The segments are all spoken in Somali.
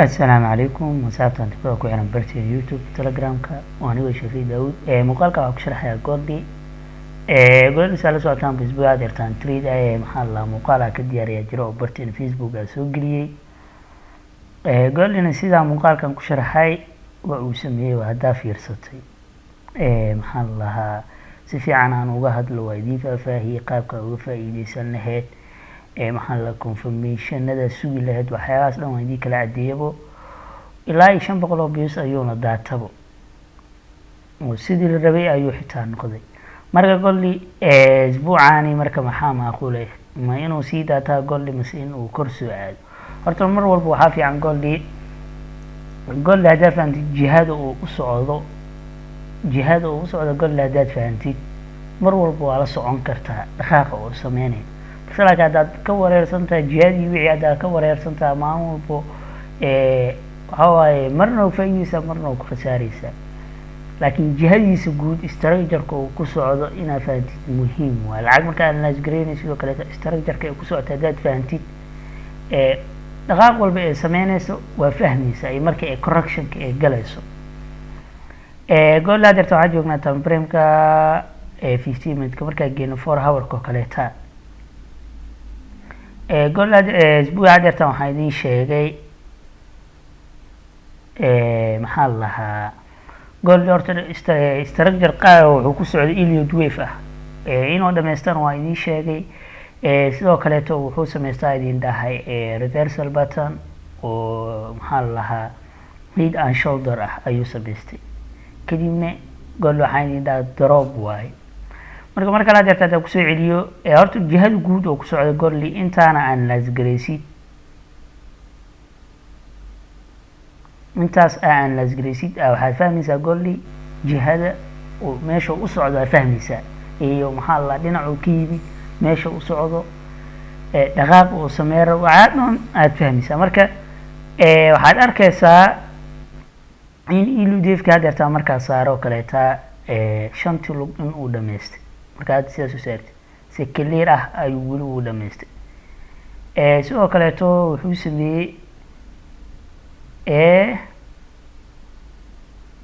السلام عليكم وساعتان تبقى ku xiran barteeda youtube telegramka waan iga shafii daawud muuqaalka waxaa ku sharaxaya goldie goldie saa la socotaan facebook aad yartaan trade maxaa la muuqaala ka diyaariya jiro oo barteeda facebook aa soo geliyey goldina sidaa muuqaalkan ku sharaxay waa uu sameeyey waa haddaa fiirsatay maxaa la lahaa si fiican aan uga hadlo waa idiin faahfaahiyey qaabka uga faa'iideysan lahayd maxaa la confirmationada sugi lahayd waxyaalahaas dhan waan idin kala cadeeyabo ilaa 500 oo biis ayuuna daatabo oo sidii la rabay ayuu xitaa noqday marka goldie isbuucaani marka maxaa macquul ma inuu sii daataa goldie mise inuu kor soo aado horta mar walba waxaa fiican goldie haddaa fahantid jihada uu u socdo goldie haddaad fahantid mar walba waa la socon kartaa dhaqaaqa uu sameynayo salaaka hadaad ka wareersantahay jihadii wixii hadaad ka wareersantahay maalin walbo waxa waaye marna faa'iideysaa marna ku khasaareysaa laakiin jihadiisa guud structure-ka uu ku socdo inaad fahantid muhiim waa lacag marka aad naasgareynayso sidoo kale structure-ka ay ku socoto hadaad fahantid dhaqaaq walba ee sameynayso waa fahmaysaa iyo marka ay correction-ka ay galayso gool hadeerta waxaa joognaa time frame-ka 15 minute-ka markaa geeno 4 hour-ka oo kaleeta gool isbuuca hadeertan waxaa idiin sheegay maxaa la lahaa gool horta structure qaar wuxuu ku socday Elliott wave inuu dhameystaan waa idiin sheegay sidoo kaleeto wuxuu sameystaa idiin dhahay reversal pattern oo maxaa la lahaa head and shoulder ayuu sameystay kadibna gool waxaa idiin dhahay drop waaye marka kala deerta ku soo celiyo horta jihada guud oo ku socdo goldie intaana aan laasgareysid waxaad fahmaysaa goldie jihada oo meesha u socdo aad fahmaysaa iyo maxaa la dhinacu ka yimid meesha u socdo dhaqaaq oo sameeyo waxaad dhan aad fahmaysaa marka waxaad arkaysaa in iludefka hadeerta markaa saaro kaleeta 5 lug in uu dhameystay marka sidaas u saartay si clear ayuu weli u dhameystay sidoo kaleeto wuxuu sameeyey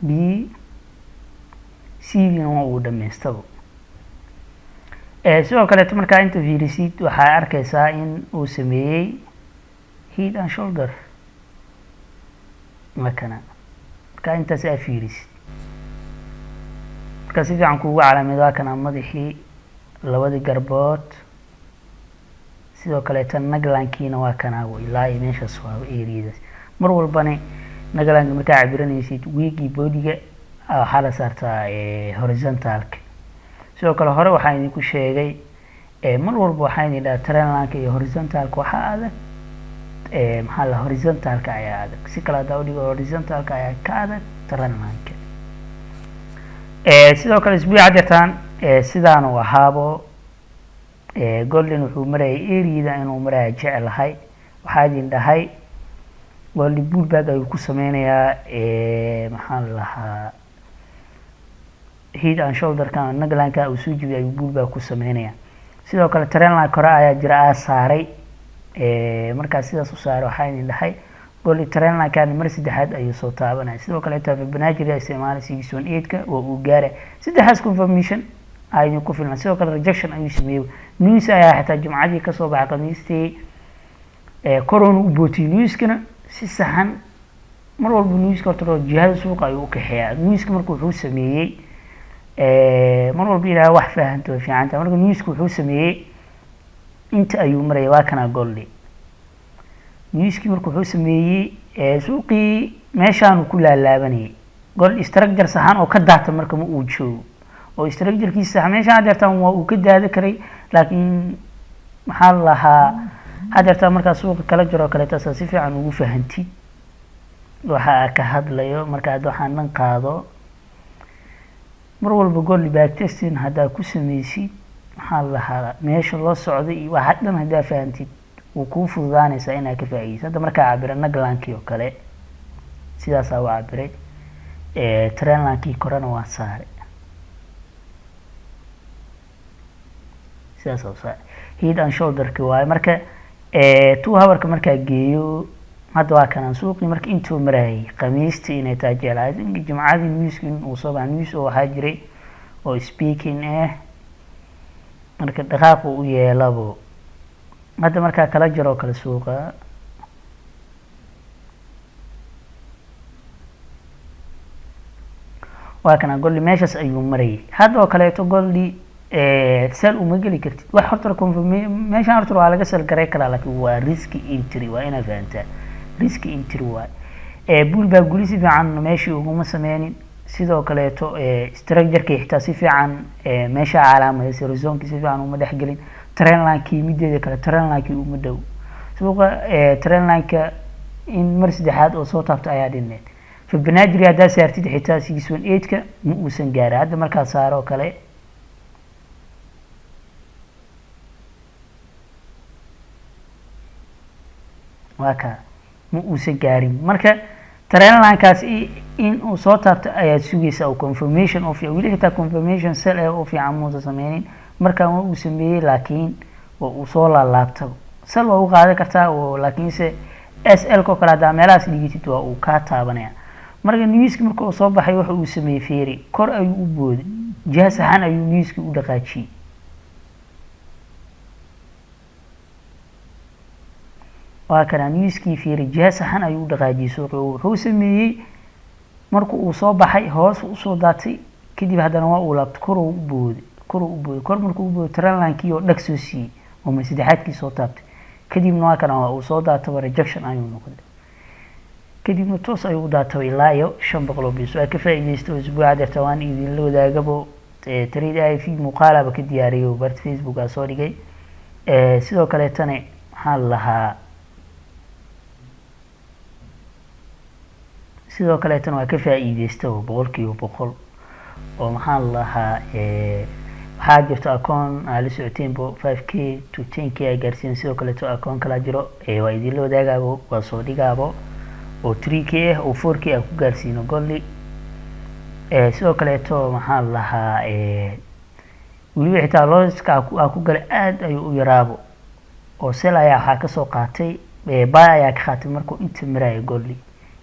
B C na uu dhameystay sidoo kaleeto marka inta fiirisid waxaa arkaysaa in uu sameeyey head and shoulder marka intaas aad fiirisid marka si fiican kuugu calaamado kana madaxii labadii garbood sidoo kale tan naglankiina waa kana ilaa meeshaas waa area mar walbana naglanka marka cabiranaysid weegi bodiga waxa la saartaa horizontalka sidoo kale hore waxaan idinku sheegay mar walba waxaan idhaa trendline iyo horizontalka waxa adag maxaa la horizontalka ayaa adag si kala daawdiga horizontalka ayaa ka adag trendline sidoo kale isbuuca hadeertaan sidaan uu ahaabo golden wuxuu marayay area inuu maraya jecelahay waxaa idin dhahay goldie pullback ayuu ku sameynayaa maxaa la lahaa head and shoulder kan naglanka uu soo jibiyay ayuu pullback ku sameynayaa sidoo kale trendline kore ayaa jira saaray markaa sidaas u saaray waxaa idin dhahay goldie trendline kan mar saddexaad ayuu soo taabanaya sidoo kale Fibonacci isticmaalay 618 oo uu gaaray saddexaas confirmation ayuu ku filan sidoo kale rejection ayuu sameeyay news ayaa xitaa jumcadii ka soo baxay khamiistii corona u bootay newskana si saxan mar walba newska horta jihada suuqa ayuu ka xeeyaa newska markuu wuxuu sameeyay mar walba ilaa wax fahanto fiican marka newska wuxuu sameeyay inta ayuu maray waa kana goldie newski markuu wuxuu sameeyay suuqii meeshaan ku laalaabanayay gold structure saxan oo ka daata marka ma uu joogo oo structure-kiisa meeshaan hadeertaan waa uu ka daada karay laakiin maxaa la lahaa hadeertaan markaa suuqa kala jiro kaleeta si fiican ugu fahantid waxa ka hadlayo marka waxaan dhan qaado mar walba goldie backtesting haddaa ku sameysid maxaa la lahaa meesha loo socdo iyo waxa dhan haddaa fahantid uu kuu fududaanaysaa inaad ka faa'iideyso hadda markaa cabira naglankii oo kale sidaas aa u cabiray trendline-kii korena waa saaray sidaas oo saaray head and shoulder-ki waaye marka 2 hour-ka markaa geeyo hadda waa kanaan suuqii marka intuu marayay khamiistii inay tahay jeclahay jimcadii newska in uu soo baxa news oo waxaa jiray oo speaking marka dhaqaaqu u yeelabo hadda markaa kala jiro kala suuqa waa kana golli meeshaas ayuu marayay hadda oo kaleeto golli sal uma geli kartid wax horta meeshaan horta waa laga sal garay karaa laakiin waa risky entry waa inaad fahantaa risky entry waay bullbag guli si fiican meeshii uguma sameynin sidoo kaleeto structureki xitaa si fiican meesha calaamadeysay horizonki si fiican uma dhexgelin trendlinekii mideeda kale trendlinekii uma dhow suuqa trendlineka in mar saddexaad oo soo taabto ayaa dhineed fibonacci haddaa saartid xitaa 618ka ma uusan gaarin hadda markaa saaro kale waa ka ma uusan gaarin marka trendlinekaas in uu soo taabto ayaad sugaysaa oo confirmation of weli xitaa confirmation sell oo fiican muusan sameynin markaa ma uu sameeyey laakiin oo uu soo laalaabtaba sell waa u qaadan kartaa oo laakiinse SL ko kale haddaa meelahaas dhigitid waa uu kaa taabanaya marka newski marka uu soo baxay waxa uu sameeyey feeri kor ayuu u booday jiha saxan ayuu newski u dhaqaajiyey waa kana newski feeri jiha saxan ayuu u dhaqaajiyey suuqa wuxuu sameeyey marka uu soo baxay hoos u soo daatay kadib haddana waa uu laabtay kor u booday kor markuu u booday trendlinekii oo dhag soo siiyey oo ma saddexaadkii soo taabtay kadibna waa kana waa uu soo daataba rejection ayuu noqday kadibna toos ayuu u daataba ilaa iyo 500 bis waa ka faa'iideysto usbuuca deerta waan idinla wadaagabo trade if muuqaalaba ka diyaariyo bart Facebook aa soo dhigay sidoo kale tane waxaan lahaa sidoo kale tan waa ka faa'iideysto 100% oo maxaan lahaa waxaa jirto akoon aan la socoteen 5k to 10k ay gaarsiin sidoo kale akoon kala jiro waa idinla wadaagabo waa soo dhigaabo oo 3k oo 4k aan ku gaarsiino golli sidoo kale maxaan lahaa weliba xitaa looska aan ku galay aad ayuu u yaraabo oo sell ayaa waxaa kasoo qaatay buy ayaa ka qaatay markuu inta maraya golli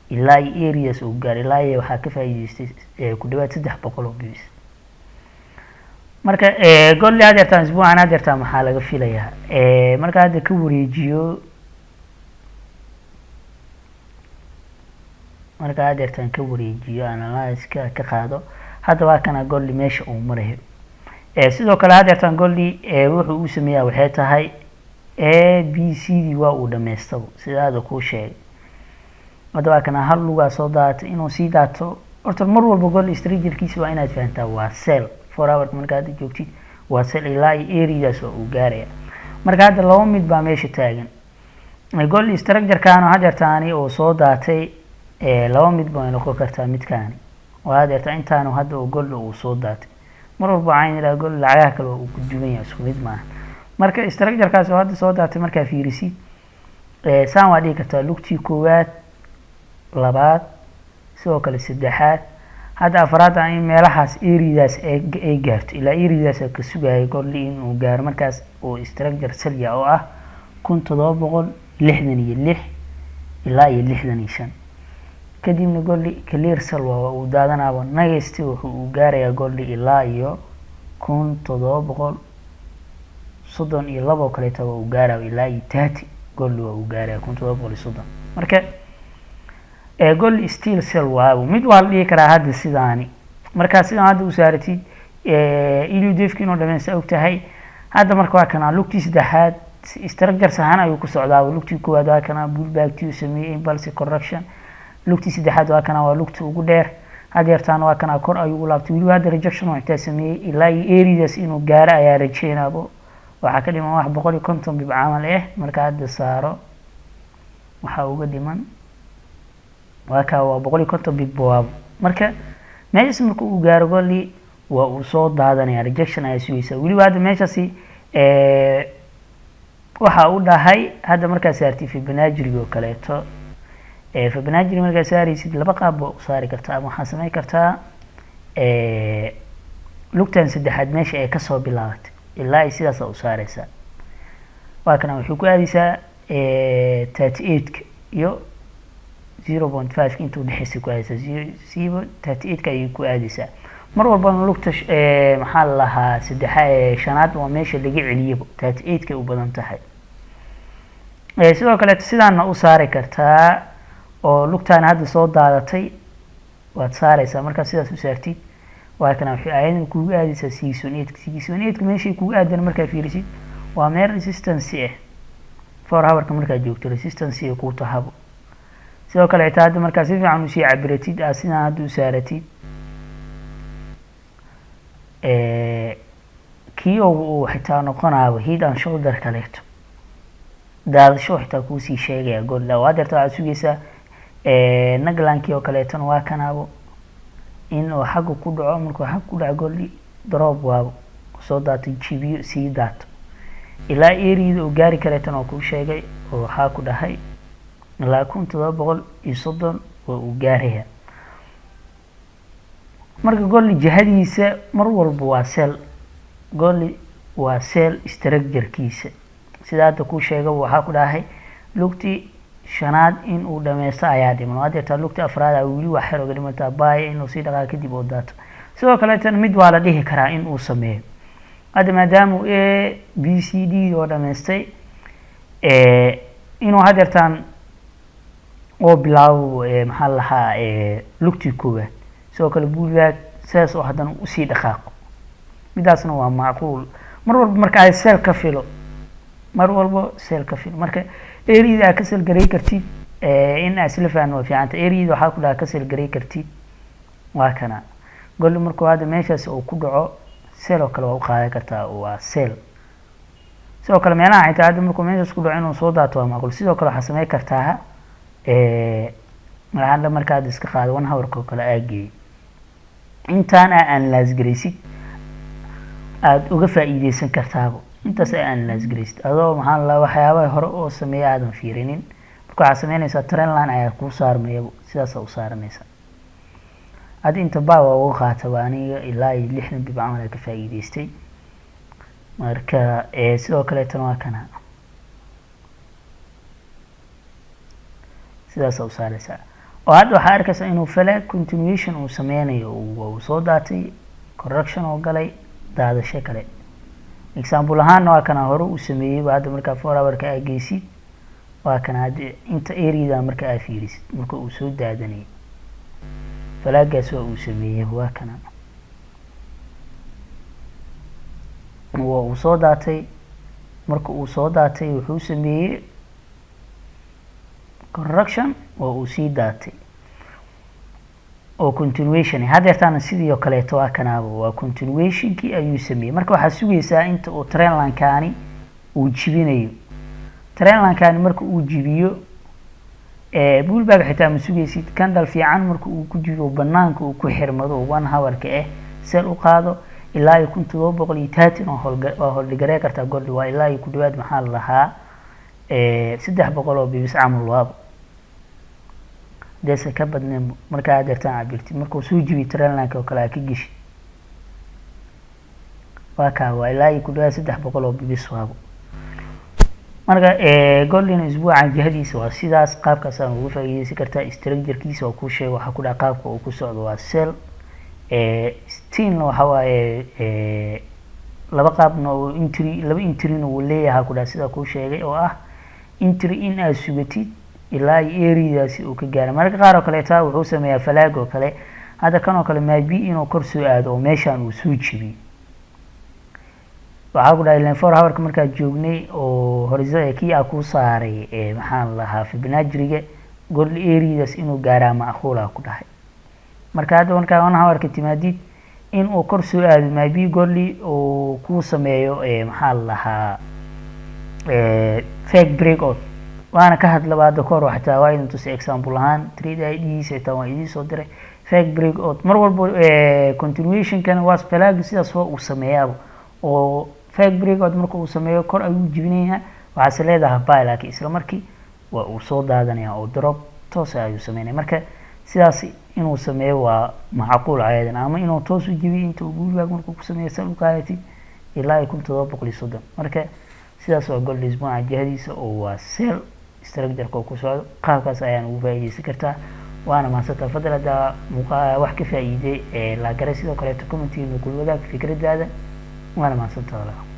ilaa iyo areas uu gaaray ilaa iyo waxaa ka faa'iideystay ku dhawaad 300 bis marka golli hadeertaan isbuucan hadeertaan maxaa laga filayaa marka hadda ka wareejiyo marka hadeertaan ka wareejiyo analyze ka qaado hadda waa kana golli meesha uu marayo sidoo kale hadeertaan golli wuxuu u sameeyaa waxay tahay ABCD waa uu dhameystay sidaada ku sheegay hadda waa kana hal lugaa soo daatay inuu sii daato horta mar walba golli strategikiisa waa inaad fahantaa waa sell 4 hours marka aad joogtid waa sell ilaa iyo areas oo uu gaaraya marka hadda laba mid baa meesha taagan golli structure-kaana hadeertaani oo soo daatay laba mid baa noqon kartaa midkaani waa hadeerta intaanu hadda oo golli uu soo daatay mar walba waxaan ilaa golli lacagaha kale uu ku duwan yahay isku mid maaha marka structure-kaas oo hadda soo daatay markaa fiirisid saan waa dhigi kartaa lugtii koowaad labaad sidoo kale saddexaad hadda afraad in meelahaas areas ay gaarto ilaa areas ka sugayay golli in uu gaaro markaas oo structure salya oo ah 1766 ilaa iyo 65 kadibna golli clear sell waa uu daadanaaba next wuxuu u gaarayaa golli ilaa iyo 1732 kale taa uu gaarayo ilaa iyo 30 golli waa uu gaarayaa 1730 marka golli still sell waa mid waa la dhigi karaa hadda sidaani marka sidaan hadda u saaratid iluu defki inuu dhameeyay ogtahay hadda marka waa kana lugtii saddexaad structure sahan ayuu ku socdaa lugtii koowaad waa kana bullback tii sameeyay impulse correction lugtii saddexaad waa kana waa lugtii ugu dheer hadeertaan waa kana kor ayuu u laabtay wili hadda rejection oo inta sameeyay ilaa areas inuu gaaro ayaa rajeenaabo waxa ka dhiman wax 150 bib caamal marka hadda saaro waxa uga dhiman waa ka waa 150 bib boab marka meesha markuu u gaaro golli waa uu soo daadanaya rejection ay sugaysaa wili hadda meeshaasi waxa uu dhahay hadda marka saartay Fibonacci oo kaleeto Fibonacci marka saaraysid laba qaab oo saari kartaa ama waxa sameey kartaa lugtan saddexaad meesha ay ka soo bilaabatay ilaa sidaas u saaraysa waa kana wuxuu ku aadaysaa 38 iyo 0.5 intuu dhexeysa ku aadaysaa 0.38 ayay ku aadaysaa mar walbana lugta maxaa la lahaa shanaad waa meesha laga celiyaba 38 ka u badan tahay sidoo kale sidaana u saari kartaa oo lugtaana hadda soo daadatay waad saaraysaa markaa sidaas u saartid waa kana waxay ayadana kugu aadaysaa 618 meeshay kugu aadana markaa fiirisid waa meel resistance for hour markaa joogto resistance ku tahabo sidoo kale xitaa hadda markaa si fiican u sii cabiratid sidaan hadda u saaratid kii uu xitaa noqonaaba head and shoulder kaleeto daadasho xitaa kuu sii sheegaya golla waa dartaa waxaad sugaysaa naglankii oo kaleetona waa kanaabo in uu xagga ku dhaco markuu xagga ku dhaco golli drop waabo soo daato jibiyo sii daato ilaa eriyada uu gaari kareetana oo kuu sheegay oo waxaa ku dhahay ilaa 1730 oo uu gaaraya marka golli jihadiisa mar walba waa sel golli waa sel structure-kiisa sida hadda kuu sheegay waxaa ku dhahay lugtii shanaad in uu dhameysto ayaa dhiman waa deertaa lugtii afraad ay weli wax xer uga dhimantaa baaya inuu sii dhaqaa kadib oo daato sidoo kale tan mid waa la dhihi karaa in uu sameeyo hadda maadaama a b c d oo dhameystay inuu hadeertaan oo bilaabo maxaa la lahaa lugtii koowaad sidoo kale buulbaag sidaas oo haddana usii dhaqaaqo midaasna waa macquul mar walba marka ay seel ka filo mar walba seel ka filo marka eriyada ka seel garay kartid in asla faano fiicanta eriyada waxa ku dhaca ka seel garay kartid waa kana golli markuu hada meeshaas uu ku dhaco seel oo kale waa u qaadan kartaa waa seel sidoo kale meelaha xitaa hadda markuu meeshaas ku dhaco inuu soo daato waa macquul sidoo kale waxaa sameyn kartaa marxalada markaad iska qaado 1 hour kale aagay intaan aan laasgaraysid aad uga faa'iideysan kartaabo intaas aan laasgaraysid adoo maxaan la waxyaabaha hore oo sameeyay aadan fiirinin marka waxa sameynaysaa trend line ayaa ku saarmayba sidaas u saaranaysaa ad inta baa ugu qaata aniga ilaa 60 bibcaan ay ka faa'iideystay marka sidoo kale tan waa kana sidaas u saaraysaa oo hadda waxa arkaysaa inuu fala continuation uu sameynayo uu soo daatay correction oo galay daadasho kale example ahaan waa kana hore uu sameeyay hadda marka 4 hour ka ageysid waa kana hadda inta area marka ay fiirisid marka uu soo daadanay falagaas uu sameeyay waa kana uu soo daatay marka uu soo daatay wuxuu sameeyay correction oo uu sii daatay oo continuation hadeertaan sidii oo kale waa kanaabo waa continuation ki ayuu sameeyay marka waxa sugaysaa inta uu trend line kaani uu jibinayo trend line kaani marka uu jibiyo bullback xitaa ma sugaysid candle fiican marka uu ku jibiyo banaanka uu ku xirmado 1 hour ka sel u qaado ilaa 1730 oo hordhigare kartaa gold waa ilaa ku dhawaad maxaa la lahaa 300 oo bibis camal waab deesa ka badneen marka adeertaan cabirti markuu soo jibi trend line oo kala ka gishi waa ka waa ilaa ku dhawaad 300 oo bibis waab marka golden isbuucan jihadiisa waa sidaas qaabkaas aan ugu faa'iideysan kartaa structure-kiisa oo ku sheego waxa ku dhaca qaabka uu ku socdo waa sell still waxa waaye laba qaabna oo entry laba entry uu leeyahay ku dhaca sida ku sheegay oo ah entry in aad sugatid ilaa area-daasi uu ka gaaro marka qaar oo kale taa wuxuu sameeyaa flag oo kale hada kan oo kale maybe inuu kor soo aado oo meeshan uu soo jibiyo waxa ku dhahay 4 hour marka joognay oo horizontal kii ku saaray maxaan lahaa Fibonacci-ga gold area-daas inuu gaaro macquul ku dhahay marka hada marka 1 hour ka timaadid in uu kor soo aado maybe gold oo ku sameeyo maxaan lahaa fake breakout waana ka hadla baad kor waxta waa inuu tus example ahaan trade IDs ee taa idin soo diray fake breakout mar walba continuation kan waa flag sidaas uu sameeyaa oo fake breakout marka uu sameeyo kor ayuu jibinayaa waxa leedahay buy laakiin isla markii waa uu soo daadanaya oo drop toos ayuu sameeyaa marka sidaas inuu sameeyo waa macquul cayadan ama inuu toos u jibiyo inta uu bullback markuu ku sameeyo sal u qaatay ilaa 1730 marka sidaas oo gold isbuuca jihadiisa oo waa sell structure-ka ku socdo qaabkaas ayaan ugu faa'iideysan kartaa waana mahadsantahay fadlan haddaa wax ka faa'iiday la garay sidoo kale comment-iina kula wadaag fikradaada waana mahadsantahay.